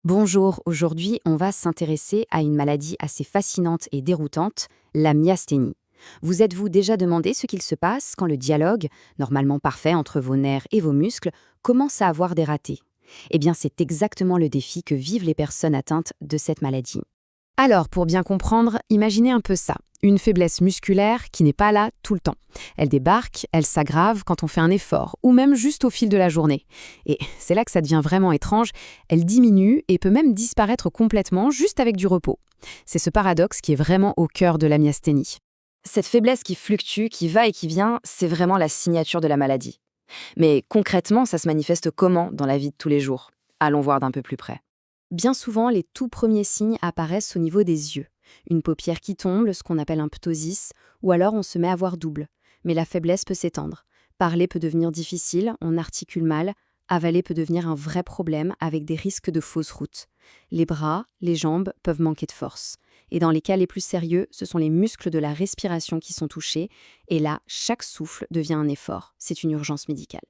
Bonjour, aujourd'hui on va s'intéresser à une maladie assez fascinante et déroutante, la myasthénie. Vous êtes-vous déjà demandé ce qu'il se passe quand le dialogue, normalement parfait entre vos nerfs et vos muscles, commence à avoir des ratés? Eh bien c'est exactement le défi que vivent les personnes atteintes de cette maladie. Alors, pour bien comprendre, imaginez un peu ça. Une faiblesse musculaire qui n'est pas là tout le temps. Elle débarque, elle s'aggrave quand on fait un effort, ou même juste au fil de la journée. Et c'est là que ça devient vraiment étrange, elle diminue et peut même disparaître complètement juste avec du repos. C'est ce paradoxe qui est vraiment au cœur de la myasthénie. Cette faiblesse qui fluctue, qui va et qui vient, c'est vraiment la signature de la maladie. Mais concrètement, ça se manifeste comment dans la vie de tous les jours? Allons voir d'un peu plus près. Bien souvent, les tout premiers signes apparaissent au niveau des yeux. Une paupière qui tombe, ce qu'on appelle un ptosis, ou alors on se met à voir double. Mais la faiblesse peut s'étendre. Parler peut devenir difficile, on articule mal, avaler peut devenir un vrai problème avec des risques de fausse route. Les bras, les jambes peuvent manquer de force. Et dans les cas les plus sérieux, ce sont les muscles de la respiration qui sont touchés, et là, chaque souffle devient un effort. C'est une urgence médicale.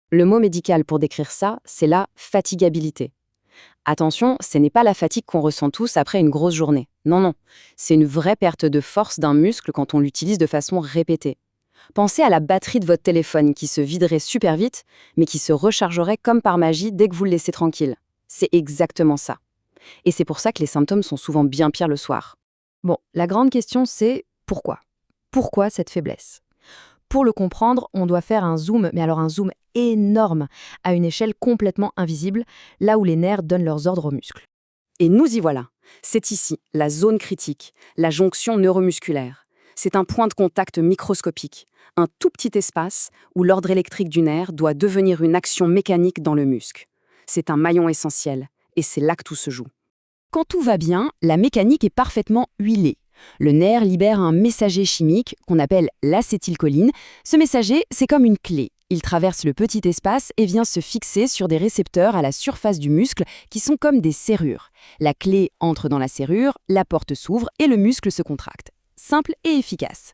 Le mot médical pour décrire ça, c'est la fatigabilité. Attention, ce n'est pas la fatigue qu'on ressent tous après une grosse journée. Non, non. C'est une vraie perte de force d'un muscle quand on l'utilise de façon répétée. Pensez à la batterie de votre téléphone qui se viderait super vite, mais qui se rechargerait comme par magie dès que vous le laissez tranquille. C'est exactement ça. Et c'est pour ça que les symptômes sont souvent bien pires le soir. Bon, la grande question c'est pourquoi? Pourquoi cette faiblesse? Pour le comprendre, on doit faire un zoom, mais alors un zoom énorme, à une échelle complètement invisible, là où les nerfs donnent leurs ordres aux muscles. Et nous y voilà. C'est ici, la zone critique, la jonction neuromusculaire. C'est un point de contact microscopique, un tout petit espace où l'ordre électrique du nerf doit devenir une action mécanique dans le muscle. C'est un maillon essentiel, et c'est là que tout se joue. Quand tout va bien, la mécanique est parfaitement huilée. Le nerf libère un messager chimique qu'on appelle l'acétylcholine. Ce messager, c'est comme une clé. Il traverse le petit espace et vient se fixer sur des récepteurs à la surface du muscle qui sont comme des serrures. La clé entre dans la serrure, la porte s'ouvre et le muscle se contracte. Simple et efficace.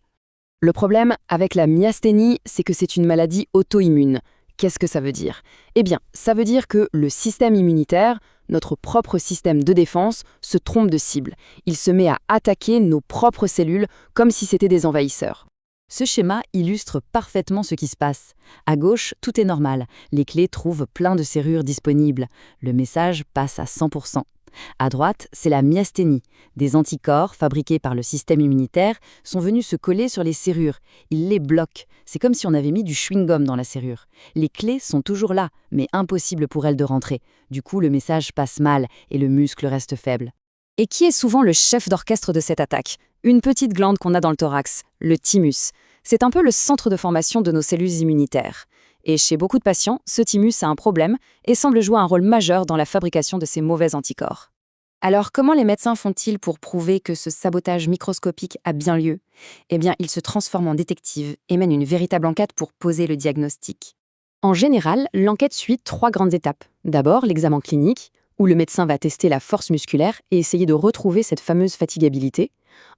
Le problème avec la myasthénie, c'est que c'est une maladie auto-immune. Qu'est-ce que ça veut dire? Eh bien, ça veut dire que le système immunitaire, notre propre système de défense, se trompe de cible. Il se met à attaquer nos propres cellules comme si c'était des envahisseurs. Ce schéma illustre parfaitement ce qui se passe. À gauche, tout est normal. Les clés trouvent plein de serrures disponibles. Le message passe à 100%. À droite, c'est la myasthénie. Des anticorps fabriqués par le système immunitaire sont venus se coller sur les serrures. Ils les bloquent. C'est comme si on avait mis du chewing-gum dans la serrure. Les clés sont toujours là, mais impossible pour elles de rentrer. Du coup, le message passe mal et le muscle reste faible. Et qui est souvent le chef d'orchestre de cette attaque? Une petite glande qu'on a dans le thorax, le thymus. C'est un peu le centre de formation de nos cellules immunitaires. Et chez beaucoup de patients, ce thymus a un problème et semble jouer un rôle majeur dans la fabrication de ces mauvais anticorps. Alors, comment les médecins font-ils pour prouver que ce sabotage microscopique a bien lieu? Eh bien, ils se transforment en détectives et mènent une véritable enquête pour poser le diagnostic. En général, l'enquête suit 3 grandes étapes. D'abord, l'examen clinique, où le médecin va tester la force musculaire et essayer de retrouver cette fameuse fatigabilité.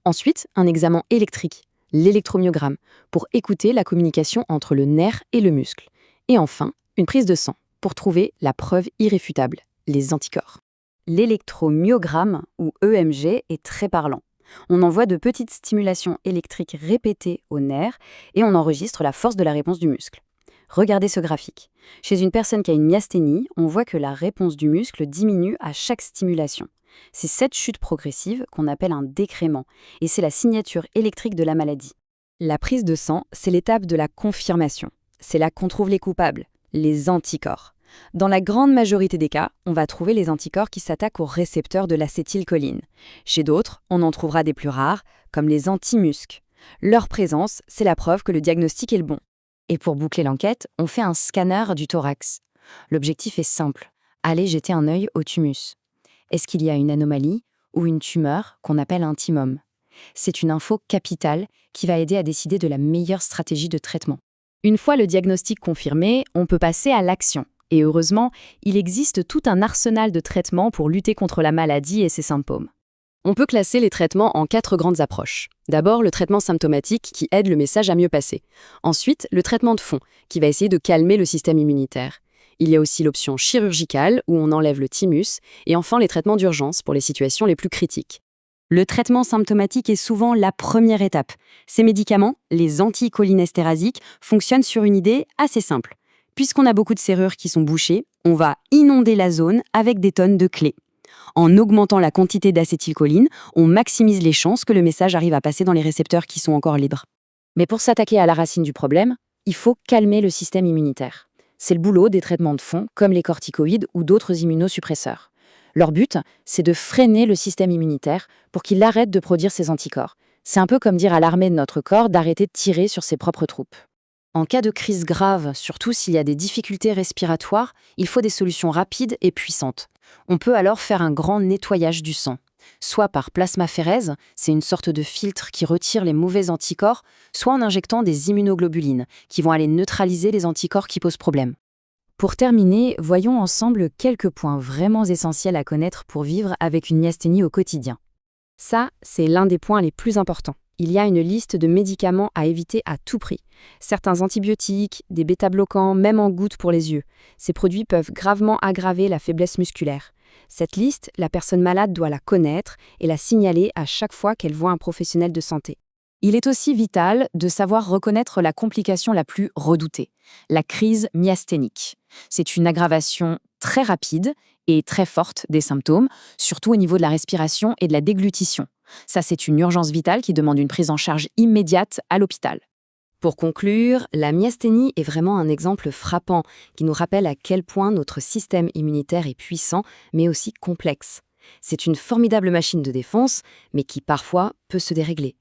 Ensuite, un examen électrique, l'électromyogramme, pour écouter la communication entre le nerf et le muscle. Et enfin, une prise de sang, pour trouver la preuve irréfutable, les anticorps. L'électromyogramme, ou EMG, est très parlant. On envoie de petites stimulations électriques répétées au nerf et on enregistre la force de la réponse du muscle. Regardez ce graphique. Chez une personne qui a une myasthénie, on voit que la réponse du muscle diminue à chaque stimulation. C'est cette chute progressive qu'on appelle un décrément, et c'est la signature électrique de la maladie. La prise de sang, c'est l'étape de la confirmation. C'est là qu'on trouve les coupables, les anticorps. Dans la grande majorité des cas, on va trouver les anticorps qui s'attaquent aux récepteurs de l'acétylcholine. Chez d'autres, on en trouvera des plus rares, comme les antimusques. Leur présence, c'est la preuve que le diagnostic est le bon. Et pour boucler l'enquête, on fait un scanner du thorax. L'objectif est simple, aller jeter un œil au thymus. Est-ce qu'il y a une anomalie ou une tumeur qu'on appelle un thymome? C'est une info capitale qui va aider à décider de la meilleure stratégie de traitement. Une fois le diagnostic confirmé, on peut passer à l'action. Et heureusement, il existe tout un arsenal de traitements pour lutter contre la maladie et ses symptômes. On peut classer les traitements en 4 grandes approches. D'abord, le traitement symptomatique qui aide le message à mieux passer. Ensuite, le traitement de fond, qui va essayer de calmer le système immunitaire. Il y a aussi l'option chirurgicale, où on enlève le thymus, et enfin les traitements d'urgence pour les situations les plus critiques. Le traitement symptomatique est souvent la première étape. Ces médicaments, les anticholinesterasiques, fonctionnent sur une idée assez simple. Puisqu'on a beaucoup de serrures qui sont bouchées, on va inonder la zone avec des tonnes de clés. En augmentant la quantité d'acétylcholine, on maximise les chances que le message arrive à passer dans les récepteurs qui sont encore libres. Mais pour s'attaquer à la racine du problème, il faut calmer le système immunitaire. C'est le boulot des traitements de fond, comme les corticoïdes ou d'autres immunosuppresseurs. Leur but, c'est de freiner le système immunitaire pour qu'il arrête de produire ses anticorps. C'est un peu comme dire à l'armée de notre corps d'arrêter de tirer sur ses propres troupes. En cas de crise grave, surtout s'il y a des difficultés respiratoires, il faut des solutions rapides et puissantes. On peut alors faire un grand nettoyage du sang. Soit par plasmaphérèse, c'est une sorte de filtre qui retire les mauvais anticorps, soit en injectant des immunoglobulines, qui vont aller neutraliser les anticorps qui posent problème. Pour terminer, voyons ensemble quelques points vraiment essentiels à connaître pour vivre avec une myasthénie au quotidien. Ça, c'est l'un des points les plus importants. Il y a une liste de médicaments à éviter à tout prix. Certains antibiotiques, des bêta-bloquants, même en gouttes pour les yeux. Ces produits peuvent gravement aggraver la faiblesse musculaire. Cette liste, la personne malade doit la connaître et la signaler à chaque fois qu'elle voit un professionnel de santé. Il est aussi vital de savoir reconnaître la complication la plus redoutée, la crise myasthénique. C'est une aggravation très rapide et très forte des symptômes, surtout au niveau de la respiration et de la déglutition. Ça, c'est une urgence vitale qui demande une prise en charge immédiate à l'hôpital. Pour conclure, la myasthénie est vraiment un exemple frappant qui nous rappelle à quel point notre système immunitaire est puissant, mais aussi complexe. C'est une formidable machine de défense, mais qui parfois peut se dérégler.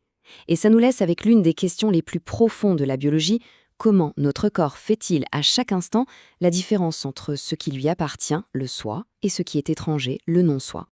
Et ça nous laisse avec l'une des questions les plus profondes de la biologie: comment notre corps fait-il à chaque instant la différence entre ce qui lui appartient, le soi, et ce qui est étranger, le non-soi?